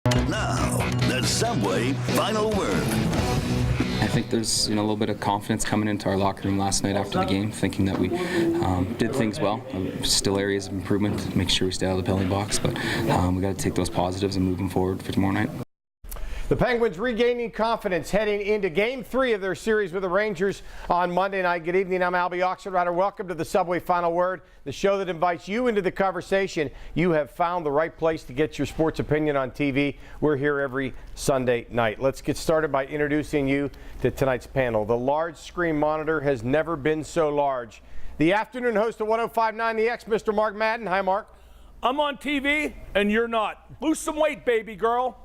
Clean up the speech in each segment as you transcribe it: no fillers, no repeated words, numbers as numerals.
Now, the Subway Final Word. I think there's a little bit of confidence coming into our locker room last night after the game, thinking that we did things well. Still areas of improvement, make sure we stay out of the penalty box, but we got to take those positives and move them forward for tomorrow night. The Penguins regaining confidence heading into Game 3 of their series with the Rangers on Monday night. Good evening, I'm Albie Oxenrider. Welcome to the Subway Final Word, the show that invites you into the conversation. You have found the right place to get your sports opinion on TV. We're here every Sunday night. Let's get started by introducing you to tonight's panel. The large screen monitor has never been so large. The afternoon host of 105.9 The X, Mr. Mark Madden. Hi, Mark. I'm on TV, and you're not. Lose some weight, baby girl.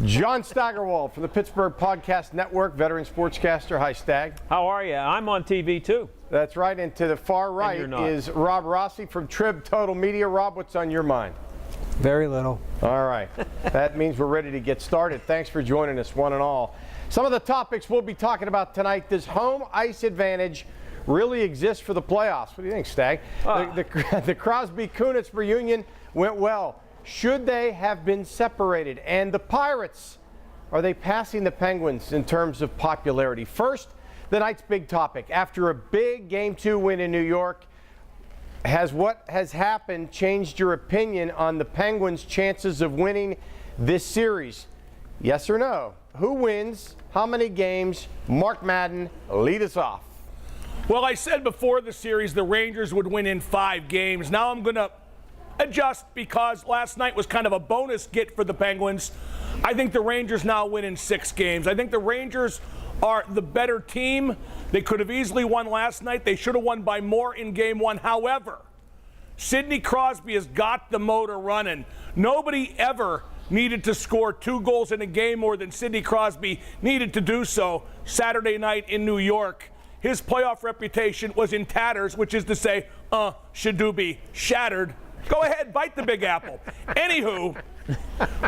John Steigerwald from the Pittsburgh Podcast Network, veteran sportscaster. Hi, Stag. How are you? I'm on TV, too. That's right. And to the far right is Rob Rossi from Trib Total Media. Rob, what's on your mind? Very little. All right. That means we're ready to get started. Thanks for joining us, one and all. Some of the topics we'll be talking about tonight. Does home ice advantage really exist for the playoffs? What do you think, Stag? The Crosby-Kunitz reunion went well. Should they have been separated? And the Pirates, are they passing the Penguins in terms of popularity? First, the night's big topic. After a big Game 2 win in New York, has what has happened changed your opinion on the Penguins' chances of winning this series? Yes or no? Who wins? How many games? Mark Madden, lead us off. Well, I said before the series the Rangers would win in 5 games. Now I'm going to adjust because last night was kind of a bonus get for the Penguins. I think the Rangers now win in 6 games. I think the Rangers are the better team. They could have easily won last night. They should have won by more in Game 1. However, Sidney Crosby has got the motor running. Nobody ever needed to score 2 goals in a game more than Sidney Crosby needed to do so Saturday night in New York. His playoff reputation was in tatters, which is to say, should be shattered. Go ahead, bite the Big Apple. Anywho,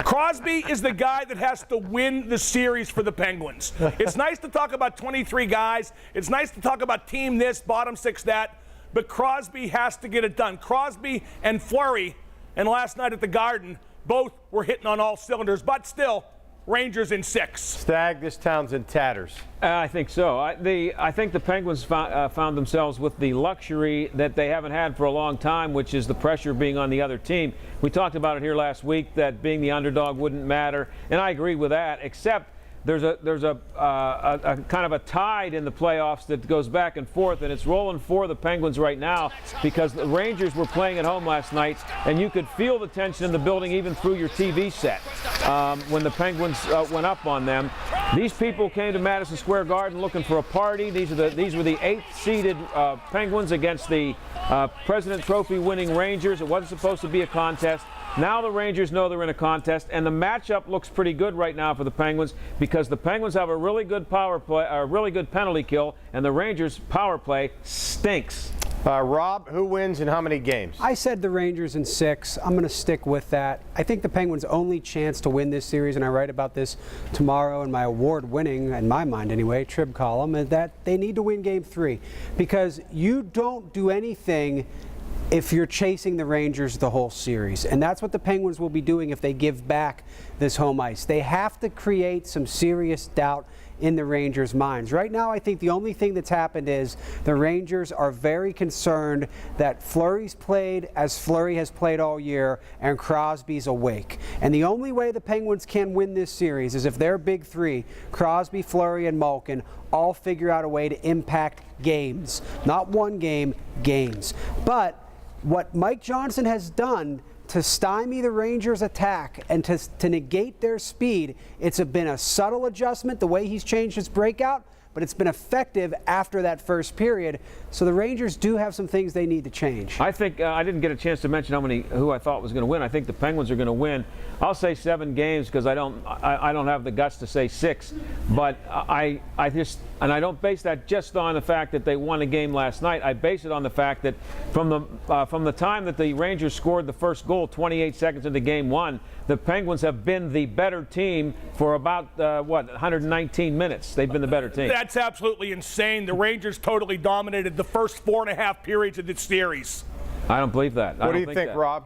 Crosby is the guy that has to win the series for the Penguins. It's nice to talk about 23 guys. It's nice to talk about team this, bottom 6 that. But Crosby has to get it done. Crosby and Fleury, and last night at the Garden, both were hitting on all cylinders. But still, Rangers in 6. Stag, this town's in tatters. I think so. I think the Penguins found themselves with the luxury that they haven't had for a long time, which is the pressure being on the other team. We talked about it here last week that being the underdog wouldn't matter, and I agree with that, except there's a kind of a tide in the playoffs that goes back and forth, and it's rolling for the Penguins right now because the Rangers were playing at home last night, and you could feel the tension in the building even through your TV set when the Penguins went up on them. These people came to Madison Square Garden looking for a party. These were the 8th seeded Penguins against the President Trophy winning Rangers. It wasn't supposed to be a contest. Now the Rangers know they're in a contest, and the matchup looks pretty good right now for the Penguins because the Penguins have a really good power play, a really good penalty kill, and the Rangers' power play stinks. Rob, who wins and how many games? I said the Rangers in 6. I'm going to stick with that. I think the Penguins' only chance to win this series, and I write about this tomorrow in my award-winning, in my mind anyway, Trib column, is that they need to win Game 3 because you don't do anything if you're chasing the Rangers the whole series. And that's what the Penguins will be doing if they give back this home ice. They have to create some serious doubt in the Rangers' minds. Right now, I think the only thing that's happened is the Rangers are very concerned that Fleury's played as Fleury has played all year and Crosby's awake. And the only way the Penguins can win this series is if their big 3, Crosby, Fleury, and Malkin, all figure out a way to impact games. Not one game, games. But what Mike Johnson has done to stymie the Rangers' attack and to negate their speed, it's been a subtle adjustment, the way he's changed his breakout, but it's been effective after that first period. So the Rangers do have some things they need to change. I think I didn't get a chance to mention who I thought was going to win. I think the Penguins are going to win. I'll say 7 games because I don't have the guts to say 6. But I don't base that just on the fact that they won a game last night. I base it on the fact that from the time that the Rangers scored the first goal, 28 seconds into Game 1, the Penguins have been the better team for about 119 minutes. They've been the better team. That's absolutely insane. The Rangers totally dominated the first 4.5 periods of this series. I don't believe that. What do you think, Rob?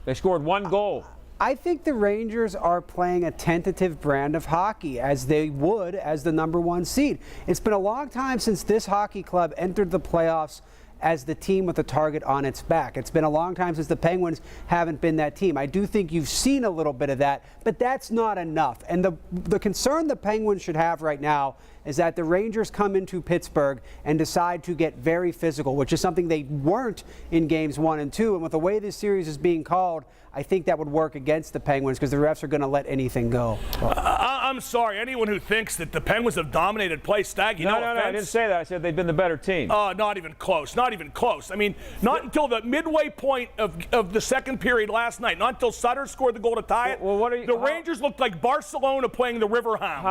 They scored 1 goal. I think the Rangers are playing a tentative brand of hockey, as they would as the #1 seed. It's been a long time since this hockey club entered the playoffs as the team with a target on its back. It's been a long time since the Penguins haven't been that team. I do think you've seen a little bit of that, but that's not enough. And the concern the Penguins should have right now is that the Rangers come into Pittsburgh and decide to get very physical, which is something they weren't in games 1 and 2. And with the way this series is being called, I think that would work against the Penguins because the refs are going to let anything go. I'm sorry. Anyone who thinks that the Penguins have dominated play, Staggy, no offense. I didn't say that. I said they've been the better team. Not even close. Not even close. I mean, not until the midway point of the second period last night, not until Sutter scored the goal to tie it. Well, Rangers looked like Barcelona playing the Riverhounds.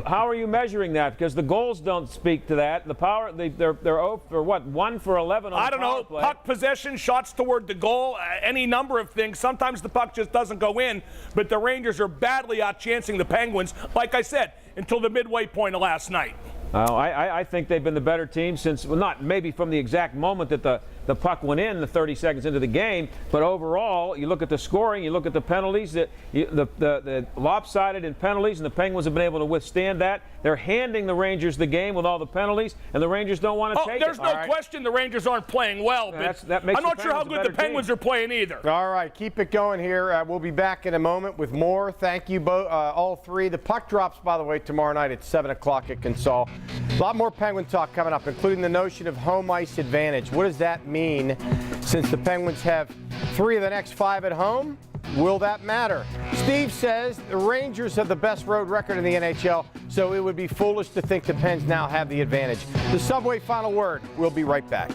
How are you measuring that? Because the goals don't speak to that. The power, they're 1 for 11 on I don't know. Play. Puck possession, shots toward the goal, any number of things. Sometimes the puck just doesn't go in, but the Rangers are badly outchancing the Penguins, like I said, until the midway point of last night. I think they've been the better team since, well, not maybe from the exact moment that the puck went in, the 30 seconds into the game, but overall, you look at the scoring, you look at the penalties, the lopsided in penalties, and the Penguins have been able to withstand that. They're handing the Rangers the game with all the penalties, and the Rangers don't want to take it. There's no question the Rangers aren't playing well, but I'm not sure how good the Penguins are playing either. All right, keep it going here. We'll be back in a moment with more. Thank you both, all three. The puck drops, by the way, tomorrow night at 7 o'clock at Consol. A lot more Penguin talk coming up, including the notion of home ice advantage. What does that mean since the Penguins have 3 of the next 5 at home? Will that matter? Steve says the Rangers have the best road record in the NHL, so it would be foolish to think the Pens now have the advantage. The Subway final word. We'll be right back.